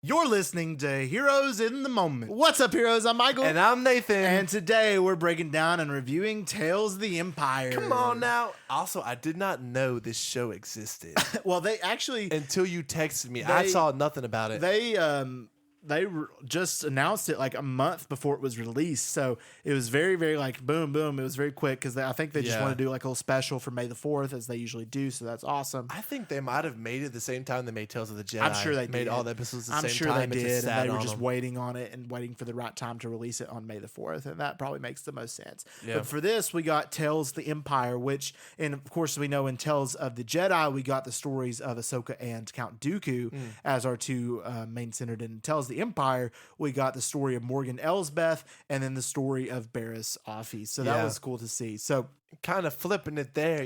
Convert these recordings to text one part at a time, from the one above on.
You're listening to Heroes in the Moment. What's up, heroes? I'm Michael. And I'm Nathan. And today we're breaking down and reviewing Tales of the Empire. Come on now. Also, I did not know this show existed. Well, they actually... Until you texted me. I saw nothing about it. They just announced it like a month before it was released. So it was very, very like boom, boom. It was very quick because I think they just want to do like a little special for May the 4th as they usually do. So that's awesome. I think they might have made it the same time they made Tales of the Jedi. I'm sure they made did. all the episodes the I'm same sure time. they did. And they were just them. waiting on it and waiting for the right time to release it on May the 4th. And that probably makes the most sense. Yeah. But for this, we got Tales of the Empire, which, and of course, we know in Tales of the Jedi, we got the stories of Ahsoka and Count Dooku as our two main centered. In Tales of the Empire, we got the story of Morgan Elsbeth and then the story of Barriss Offee. So that was cool to see. So kind of flipping it there,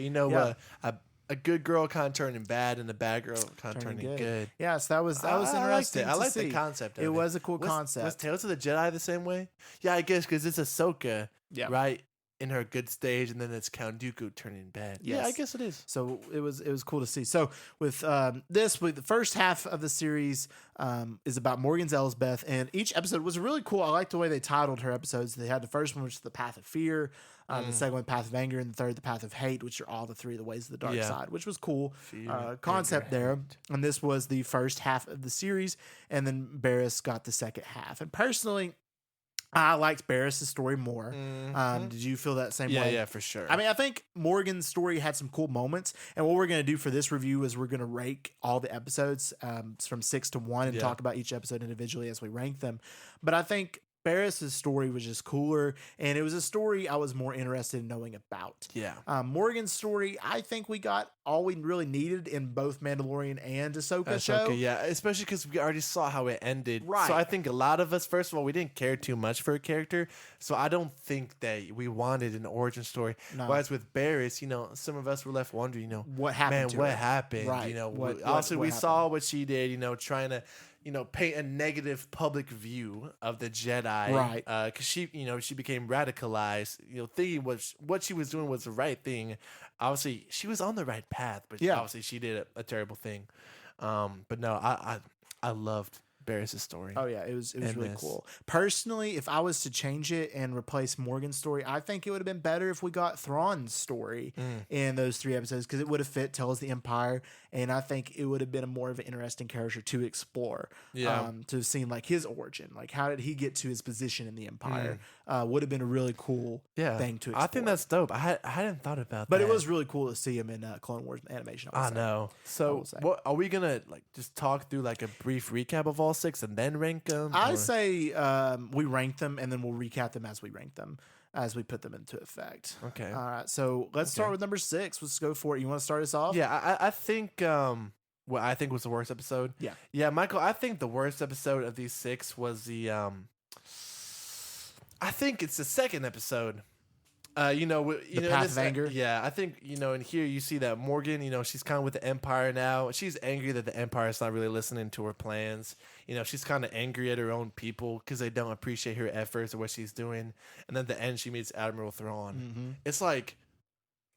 a good girl kind of turning bad and a bad girl kind of turning good. Yeah, so that was interesting. I liked the concept of it. It was a cool concept. Was Tales of the Jedi the same way? Yeah, I guess because it's Ahsoka, right? In her good stage, and then it's Count Dooku turning bad. Yes. Yeah, I guess it is. So it was cool to see. So with the first half of the series is about Morgan's Elsbeth, and each episode was really cool. I like the way they titled her episodes. They had the first one, which is The Path of Fear, the second one, Path of Anger, and the third, The Path of Hate, which are all the three of the ways of the dark side, which was cool concept there. And this was the first half of the series, and then Barriss got the second half. And personally, I liked Barriss' story more. Did you feel that same way? Yeah, for sure. I mean, I think Morgan's story had some cool moments. And what we're going to do for this review is we're going to rank all the episodes from 6 to 1 and talk about each episode individually as we rank them. But I think Barriss' story was just cooler, and it was a story I was more interested in knowing about. Yeah. Morgan's story, I think we got all we really needed in both Mandalorian and Ahsoka show. Yeah, especially because we already saw how it ended. Right. So I think a lot of us, first of all, we didn't care too much for a character, so I don't think that we wanted an origin story. No. Whereas with Barriss, some of us were left wondering, what happened to her? What happened? Right. We saw what she did, trying to paint a negative public view of the Jedi, right? Because she became radicalized, thinking what she was doing was the right thing. Obviously, she was on the right path, but obviously she did a terrible thing. But no, I loved Barriss' story. Oh yeah, it was really cool. Personally, if I was to change it and replace Morgan's story, I think it would have been better if we got Thrawn's story in those 3 episodes, because it would have fit Tales of the Empire, and I think it would have been a more of an interesting character to explore. To have seen like his origin, like how did he get to his position in the Empire, would have been a really cool thing to explore. I think that's dope. I hadn't thought about that. But it was really cool to see him in Clone Wars animation. I know. So what are we gonna just talk through like a brief recap of all 6 and then rank them? I say we rank them and then we'll recap them as we rank them, as we put them into effect. Okay. All right. So let's start with number 6. Let's go for it. You want to start us off? Yeah, I think what I think was the worst episode. Yeah. Yeah, Michael, I think the worst episode of these 6 was the I think it's the second episode. The Path of Anger. Yeah, I think in here you see that Morgan. She's kind of with the Empire now. She's angry that the Empire is not really listening to her plans. She's kind of angry at her own people because they don't appreciate her efforts or what she's doing. And then at the end, she meets Admiral Thrawn. It's like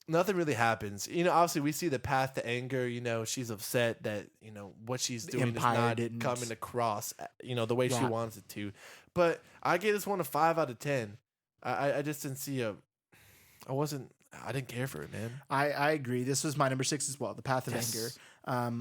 nothing really happens. Obviously we see the path to anger. She's upset that what she's doing is not coming across. The way she wants it to. But I gave this one a 5 out of 10. I just didn't see I didn't care for it, man. I agree. This was my number 6 as well, The Path of Anger.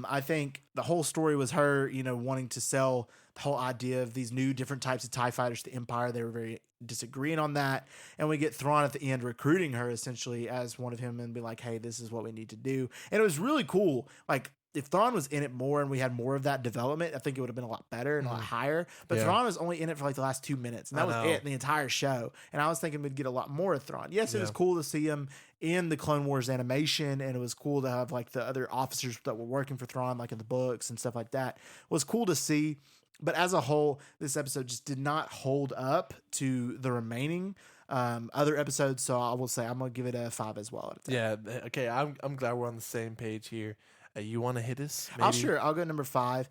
I think the whole story was her, wanting to sell the whole idea of these new different types of TIE fighters to the Empire. They were very disagreeing on that. And we get Thrawn at the end recruiting her essentially as one of him and be like, hey, this is what we need to do. And it was really cool. Like, if Thrawn was in it more and we had more of that development, I think it would have been a lot better and a lot higher. But Thrawn was only in it for like the last 2 minutes, and that was it, the entire show. And I was thinking we'd get a lot more of Thrawn. Yes, it was cool to see him in the Clone Wars animation, and it was cool to have like the other officers that were working for Thrawn, like in the books and stuff like that. It was cool to see. But as a whole, this episode just did not hold up to the remaining other episodes. So I will say I'm going to give it a 5 as well. Yeah. Okay. I'm glad we're on the same page here. You want to hit us? I'll maybe? sure. I'll go number 5.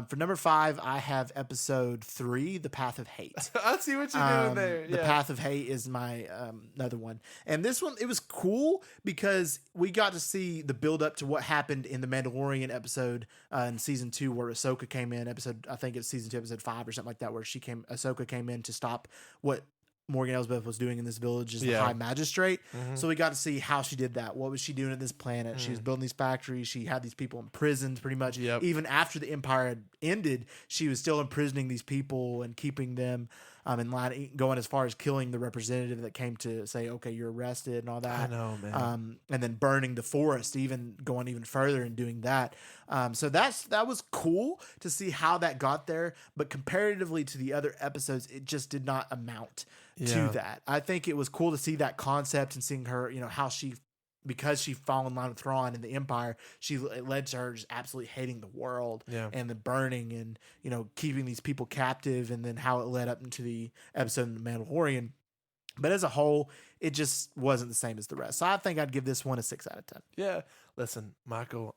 For number 5, I have episode 3, The Path of Hate. I see what you're doing there. The Yeah. Path of Hate is my another one, and this one, it was cool because we got to see the build up to what happened in the Mandalorian episode in season 2, where Ahsoka came in. I think it's season 2, episode 5 or something like that, where Ahsoka came in to stop what Morgan Elsbeth was doing in this village as the Yeah. High Magistrate. Mhm. So we got to see how she did that. What was she doing at this planet? She was building these factories. She had these people imprisoned pretty much. Yep. Even after the Empire had ended, she was still imprisoning these people and keeping them in line, going as far as killing the representative that came to say, okay, you're arrested and all that. I know, man. And then burning the forest, even going even further and doing that. So that was cool to see how that got there. But comparatively to the other episodes, it just did not amount Yeah. to that. I think it was cool to see that concept and seeing her, how because she fell in line with Thrawn and the Empire, it led to her just absolutely hating the world Yeah. and the burning and, keeping these people captive, and then how it led up into the episode in The Mandalorian. But as a whole, it just wasn't the same as the rest. So I think I'd give this one a 6 out of 10. Yeah. Listen, Michael,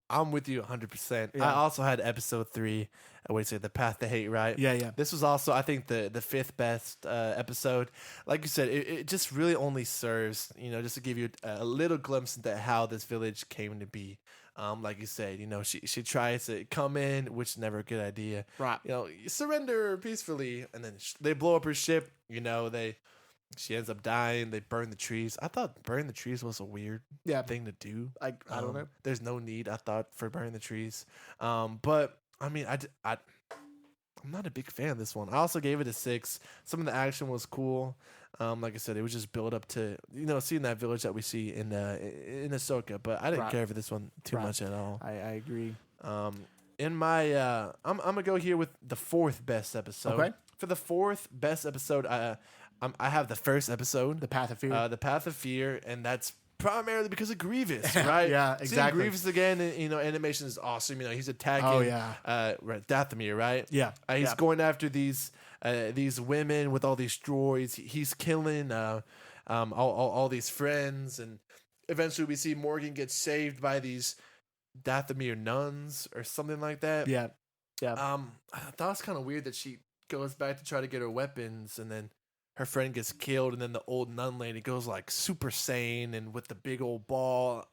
I'm with you 100%. Yeah. I also had episode 3. What do you say? The Path to Hate, right? Yeah. This was also, I think, the 5th best episode. Like you said, it just really only serves, just to give you a little glimpse into how this village came to be. Like you said, she tries to come in, which is never a good idea. Right. You surrender peacefully, and then they blow up her ship. She ends up dying. They burn the trees. I thought burning the trees was a weird thing to do. I don't know. There's no need, I thought, for burning the trees. But I mean, I'm not a big fan of this one. I also gave it a 6. Some of the action was cool. Like I said, it was just build up to seeing that village that we see in Ahsoka. But I didn't care for this one too much at all. I agree. In my, I'm gonna go here with the 4th best episode. Okay. For the 4th best episode, I have the first episode, The Path of Fear. The Path of Fear, and that's primarily because of Grievous, right? Yeah, Seeing exactly. Grievous again, animation is awesome. He's attacking. Oh, yeah. Dathomir, right? Yeah. He's going after these women with all these droids. He's killing all these friends, and eventually we see Morgan get saved by these Dathomir nuns or something like that. Yeah. I thought it's kind of weird that she goes back to try to get her weapons, and then her friend gets killed, and then the old nun lady goes like Super Saiyan and with the big old ball.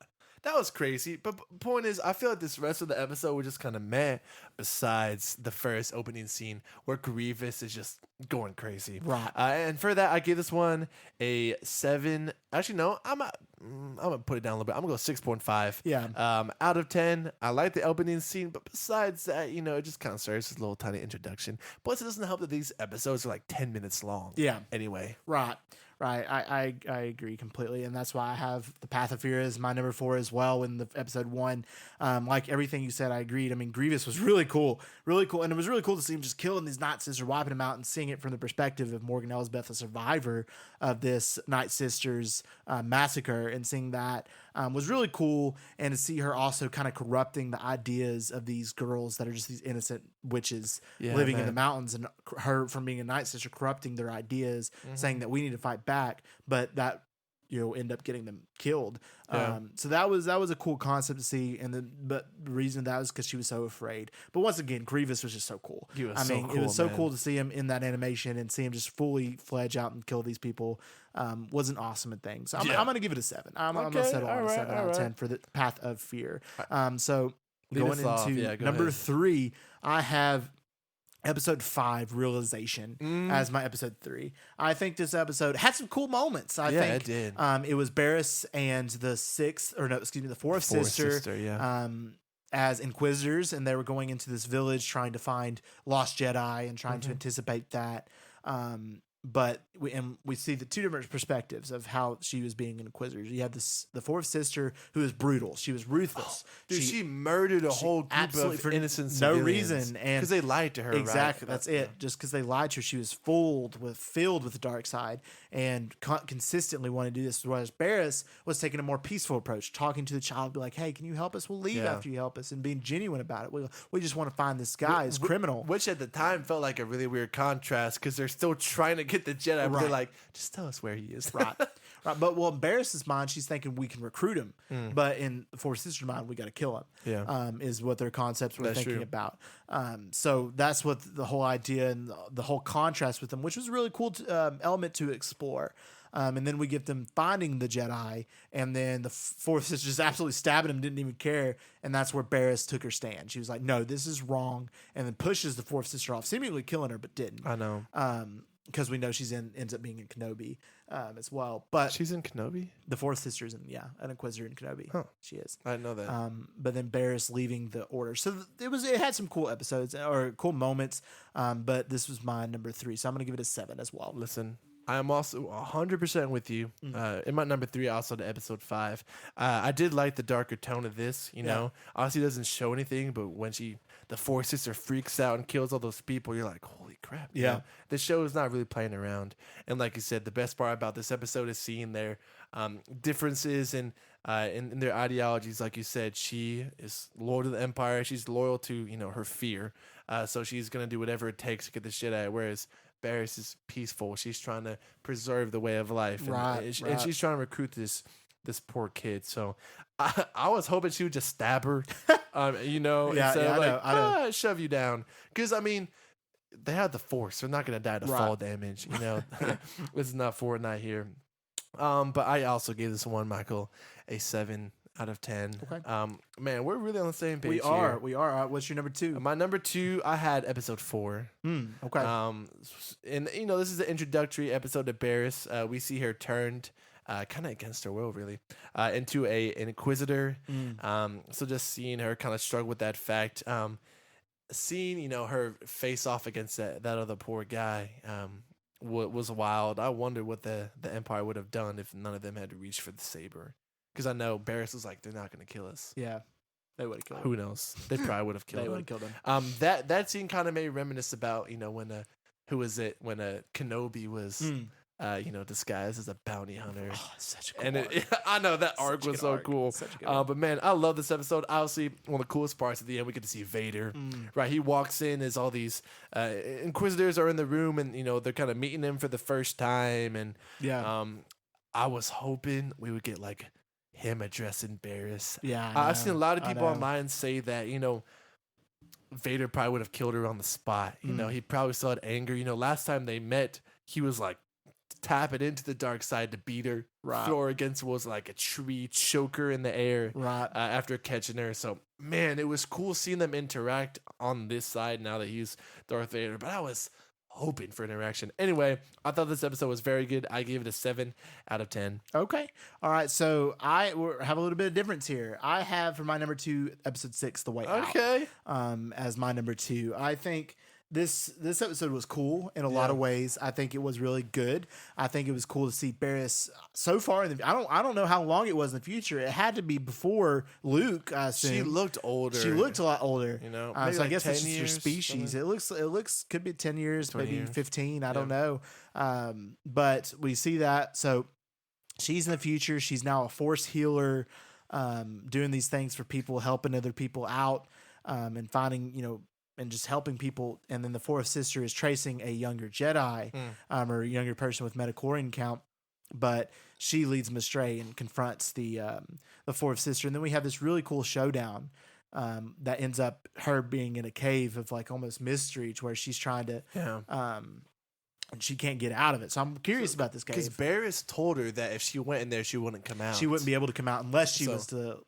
That was crazy. But point is, I feel like this rest of the episode was just kind of meh, besides the first opening scene where Grievous is just going crazy. Right. And for that, I give this one a 7. Actually, no, I'm gonna put it down a little bit. I'm gonna go 6.5. Yeah. Out of 10. I like the opening scene, but besides that, it just kind of serves as a little tiny introduction. Plus, it doesn't help that these episodes are like 10 minutes long. Yeah. Anyway. Right. I agree completely, and that's why I have The Path of Fear as my number 4 as well in the episode 1. Like everything you said, I agreed. I mean, Grievous was really cool, and it was really cool to see him just killing these Night Sisters, wiping them out, and seeing it from the perspective of Morgan Elsbeth, a survivor of this Night Sisters massacre, and seeing that was really cool, and to see her also kind of corrupting the ideas of these girls that are just these innocent witches living in the mountains, and her from being a Night Sister corrupting their ideas, saying that we need to fight back, but that end up getting them killed. So that was a cool concept to see, but the reason that was because she was so afraid. But once again, Grievous was just so cool. It was so cool to see him in that animation and see him just fully fledge out and kill these people. Was an awesome thing. So I'm gonna give it a 7. I'm gonna settle on a 7 out of 10 for The Path of Fear. So Lead going us off. into Go number ahead. 3, I have episode 5, Realization, as my episode 3. I think this episode had some cool moments. I think it did. It was Barriss and the fourth sister. As Inquisitors, and they were going into this village trying to find lost Jedi and trying to anticipate that. But we see the two different perspectives of how she was being an Inquisitor. You have the fourth sister who is brutal. She was ruthless. Dude, she murdered a whole group of innocent no civilians reason, and because they lied to her. Exactly, right? that's it. Just because they lied to her, she was filled with the dark side and consistently wanted to do this. Whereas Barriss was taking a more peaceful approach, talking to the child, be like, "Hey, can you help us? We'll leave after you help us," and being genuine about it. We just want to find this guy, this criminal. Which at the time felt like a really weird contrast because they're still trying to get the Jedi, but they're like, just tell us where he is. Right, but well, in Barris's mind, she's thinking we can recruit him, but in the Four Sisters' mind, we got to kill him. Yeah. Is what their concepts were That's thinking true. about. So that's what the whole idea and the whole contrast with them, which was a really cool element to explore. And then we get them finding the Jedi, and then the Fourth Sister just absolutely stabbing him, didn't even care. And that's where Barriss took her stand. She was like, no, this is wrong. And then pushes the Fourth Sister off, seemingly killing her, but didn't. I know. Because we know ends up being in Kenobi as well. But She's in Kenobi? the Fourth Sister's an Inquisitor in Kenobi. Huh. She is. I didn't know that. But then Barriss leaving the Order. So it had some cool episodes or cool moments. But this was my number 3. So I'm going to give it a 7 as well. Listen, I am also 100% with you. In my number 3, also to episode 5. I did like the darker tone of this. You know, obviously it doesn't show anything, but when the Fourth Sister freaks out and kills all those people, you're like, holy crap. You know? The show is not really playing around. And like you said, the best part about this episode is seeing their differences in their ideologies. Like you said, she is loyal to the Empire. She's loyal to, her fear. So she's going to do whatever it takes to get the shit out. Whereas Barriss is peaceful. She's trying to preserve the way of life. And she's trying to recruit this poor kid. So I was hoping she would just stab her, instead of I know. shove you down. Because, I mean, they have the Force. They're not going to die to fall damage. This is not Fortnite here. But I also gave this one, Michael, a 7 out of 10. Okay. Man, we're really on the same page. We are. What's your number 2? My number 2, I had episode 4. Okay. And this is the introductory episode to Barriss. We see her turned, kind of against her will, really, into an Inquisitor. So just seeing her kind of struggle with that fact, seeing her face off against that other poor guy, was wild. I wonder what the Empire would have done if none of them had to reach for the saber. Because I know Barriss was like, they're not going to kill us. Yeah. They would have killed him. Who knows? They probably would have killed him. They would have killed him. That scene kind of made me reminisce about, when when Kenobi was, disguised as a bounty hunter. Oh, such a cool arc. I know that arc was so cool. Such a good arc. But man, I love this episode. Obviously, one of the coolest parts at the end, we get to see Vader. Right, he walks in as all these Inquisitors are in the room, and they're kind of meeting him for the first time. And I was hoping we would get like him addressing Barriss. Yeah, I've seen a lot of people online say that Vader probably would have killed her on the spot. He probably still had anger. Last time they met, he was like tapping into the dark side to beat her. Throw her against was like a tree, choke her in the air. After catching her. So man, it was cool seeing them interact on this side now that he's Darth Vader. But I was hoping for an interaction. Anyway, I thought this episode was very good. I gave it a 7 out of 10. Okay. All right. So I have a little bit of difference here. I have for my number 2, episode 6, The Way Out. Okay. As my number 2. I think this episode was cool in a lot of ways. I think it was really good. I think it was cool to see Barriss so far in the. I don't know how long it was in the future. It had to be before Luke. I assume. She looked older. She looked a lot older. Maybe so like I guess 10 it's just her years, species. something. It looks could be 10 years, maybe years. 15. I don't know. But we see that. So she's in the future. She's now a Force healer, doing these things for people, helping other people out, and finding and just helping people. And then the Fourth Sister is tracing a younger Jedi, or a younger person with midichlorian count, but she leads them astray and confronts the Fourth Sister. And then we have this really cool showdown that ends up her being in a cave of like almost mystery, to where she's trying to, and she can't get out of it. So I'm curious about this cave. Because Barriss told her that if she went in there, she wouldn't come out. She wouldn't be able to come out unless she was to,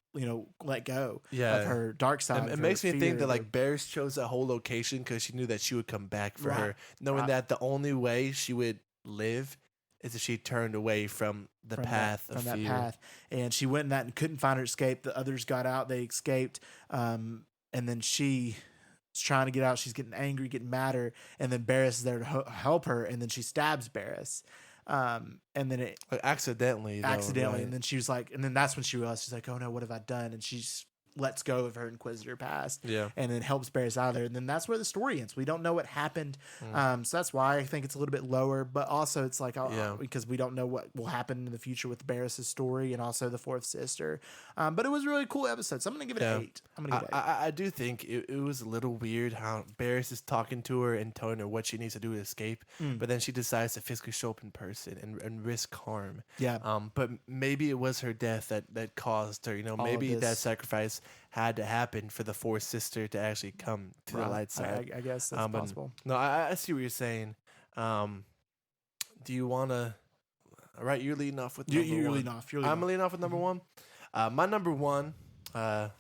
let go of her dark side. It makes me think that like Barriss chose that whole location because she knew that she would come back for her, knowing that the only way she would live is if she turned away from the path of fear. That path. And she went in that and couldn't find her escape. The others got out. They escaped. And then she is trying to get out. She's getting angry, getting madder. And then Barriss is there to help her. And then she stabs Barriss. And then accidentally. And then she was like, and then that's when she realized, she's like, oh no, what have I done? And she's lets go of her Inquisitor past, Yeah. and then helps Barris out of there. And then that's where the story ends. We don't know what happened, so that's why I think it's a little bit lower. But also, it's like because we don't know what will happen in the future with Barris's story and also the fourth sister. But it was a really cool episode, so I'm gonna give it an 8. I'm gonna give it 8. I do think it was a little weird how Barris is talking to her and telling her what she needs to do to escape, but then she decides to physically show up in person and risk harm. Yeah. But maybe it was her death that caused her. Maybe that sacrifice had to happen for the fourth sister to actually come to the light side. I guess that's possible. No, I see what you're saying. Do you want to? All right, you're leading off with number You're one. leading off. I'm leading off with number one. My number one. Am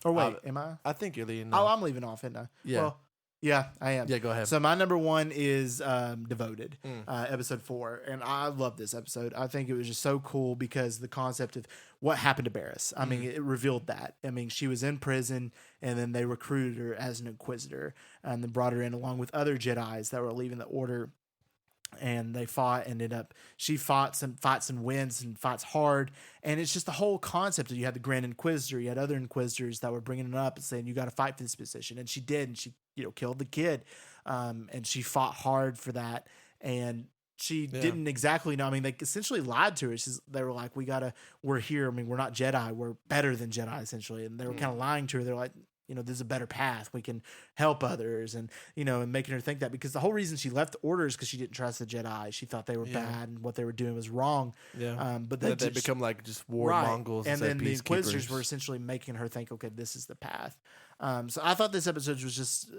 I? I think you're leading Oh, off. I'm leaving off, isn't I? Yeah. Well, yeah, I am. Yeah, go ahead. So my number one is Devoted, episode 4, and I love this episode. I think it was just so cool because the concept of what happened to Barris. I mean, it revealed that. I mean, she was in prison, and then they recruited her as an Inquisitor, and then brought her in along with other Jedis that were leaving the Order. And they fought, and she fights and wins and fights hard. And it's just the whole concept that you had the Grand Inquisitor, you had other Inquisitors that were bringing it up and saying, you got to fight for this position. And she did, and she, killed the kid. And she fought hard for that. And she didn't exactly know. I mean, they essentially lied to her. They were like, we're here. I mean, we're not Jedi. We're better than Jedi, essentially. And they were kind of lying to her. They're like, there's a better path. We can help others, and and making her think that, because the whole reason she left the Order is because she didn't trust the Jedi. She thought they were bad and what they were doing was wrong. Yeah. But they become like just war Mongols, and then the Inquisitors were essentially making her think, okay, this is the path. So I thought this episode was just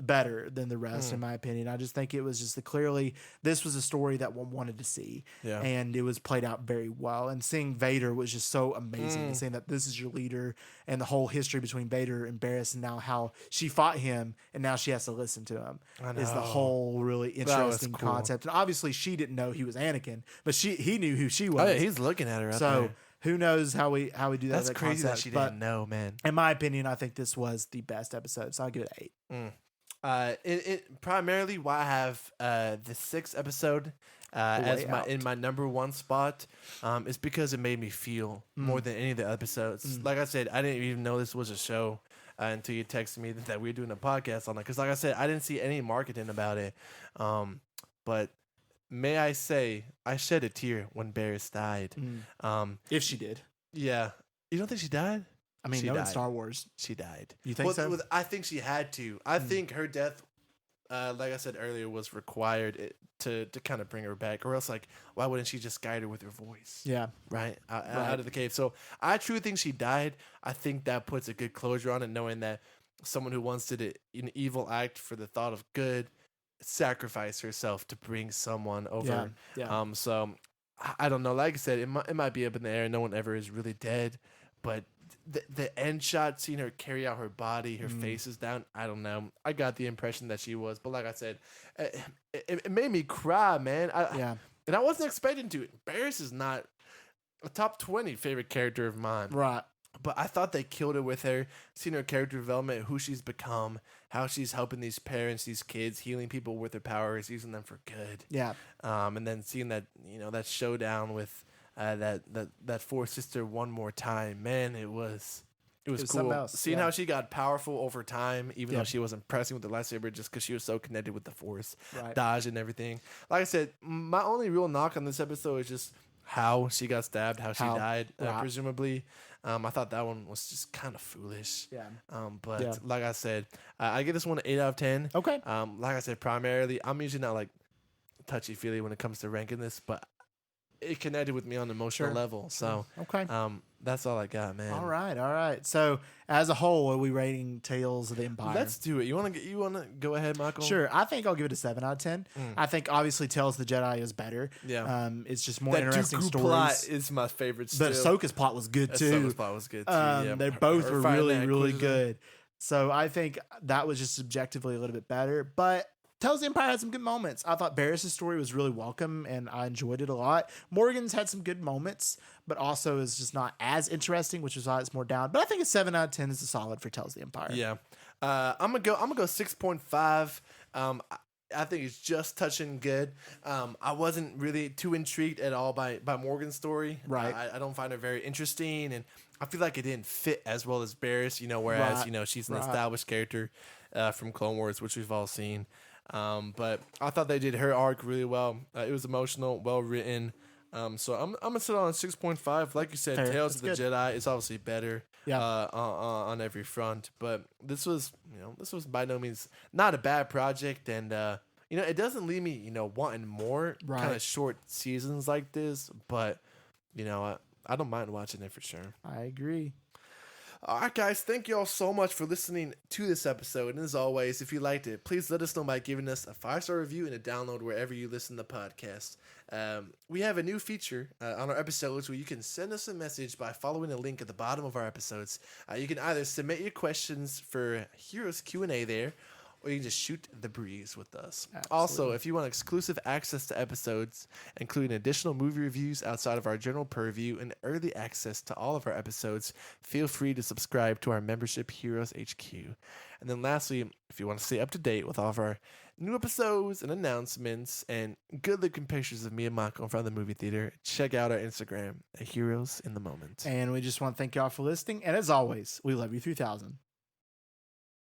better than the rest, in my opinion. I just think it was just clearly this was a story that one wanted to see, and it was played out very well. And seeing Vader was just so amazing. And saying that this is your leader, and the whole history between Vader and Barris, and now how she fought him, and now she has to listen to him, is the whole really interesting concept. And obviously, she didn't know he was Anakin, but he knew who she was. Oh, yeah, he's looking at her. There. Who knows how we do that? That's crazy concept. that she didn't know, man. In my opinion, I think this was the best episode, so I'll give it an 8. It primarily why I have the 6th episode as my number one spot is because it made me feel more than any of the episodes. Like I said, I didn't even know this was a show until you texted me that we were doing a podcast on it. Because like I said, I didn't see any marketing about it. But may I say, I shed a tear when Barris died. If she did. Yeah. You don't think she died? I mean, in Star Wars. She died. You think so? I think she had to. I think her death, like I said earlier, was required to kind of bring her back. Or else, like, why wouldn't she just guide her with her voice? Yeah. Right? Out of the cave. So I truly think she died. I think that puts a good closure on it, knowing that someone who once did an evil act for the thought of good sacrifice herself to bring someone over. Yeah. So I don't know. Like I said, it might be up in the air. No one ever is really dead, but the end shot, seeing her carry out her body, her face is down. I don't know. I got the impression that she was, but like I said, it made me cry, man. And I wasn't expecting to. Barris is not a top 20 favorite character of mine. Right. But I thought they killed it with her, seeing her character development, who she's become, how she's helping these parents, these kids, healing people with her powers, using them for good. Yeah. And then seeing that, that showdown with that fourth sister one more time, man, it was cool. Seeing how she got powerful over time, even though she wasn't pressing with the lightsaber, just because she was so connected with the Force, dodge and everything. Like I said, my only real knock on this episode is just how she got stabbed, how she died, presumably. I thought that one was just kind of foolish. Yeah. But like I said, I give this one an 8 out of 10. Okay. Like I said, primarily, I'm usually not like touchy-feely when it comes to ranking this, but it connected with me on an emotional level. So okay. That's all I got, man. All right. So as a whole, are we rating Tales of the Empire? Let's do it. You wanna go ahead, Michael? Sure. I think I'll give it a 7 out of 10. I think obviously Tales of the Jedi is better. Yeah. It's just more interesting Dooku stories. Plot is my favorite. Still. But Ahsoka's plot was good too. Ahsoka's plot was good too. They both were really good. So I think that was just subjectively a little bit better. But Tales of the Empire had some good moments. I thought Barris' story was really welcome, and I enjoyed it a lot. Morgan's had some good moments, but also is just not as interesting, which is why it's more down. But I think a 7 out of 10 is a solid for Tales of the Empire. Yeah. I'm gonna go 6.5. I think it's just touching good. I wasn't really too intrigued at all by Morgan's story. Right. I don't find her very interesting, and I feel like it didn't fit as well as Barris. Whereas Right. she's an Right. established character from Clone Wars, which we've all seen. But I thought they did her arc really well. It was emotional, well written. So I'm gonna sit on a 6.5. Like you said, Fair. Tales That's of the Jedi is obviously better. Yeah. On every front, but this was by no means not a bad project, and it doesn't leave me wanting more Right. kind of short seasons like this, but I don't mind watching it for sure. I agree. All right, guys, thank you all so much for listening to this episode. And as always, if you liked it, please let us know by giving us a 5-star review and a download wherever you listen to podcasts. We have a new feature on our episodes where you can send us a message by following a link at the bottom of our episodes. You can either submit your questions for Heroes Q&A there, or you can just shoot the breeze with us. Absolutely. Also, if you want exclusive access to episodes, including additional movie reviews outside of our general purview and early access to all of our episodes, feel free to subscribe to our membership, Heroes HQ. And then lastly, if you want to stay up to date with all of our new episodes and announcements and good-looking pictures of me and Mako in front of the movie theater, check out our Instagram at Heroes in the Moment. And we just want to thank y'all for listening. And as always, we love you 3000.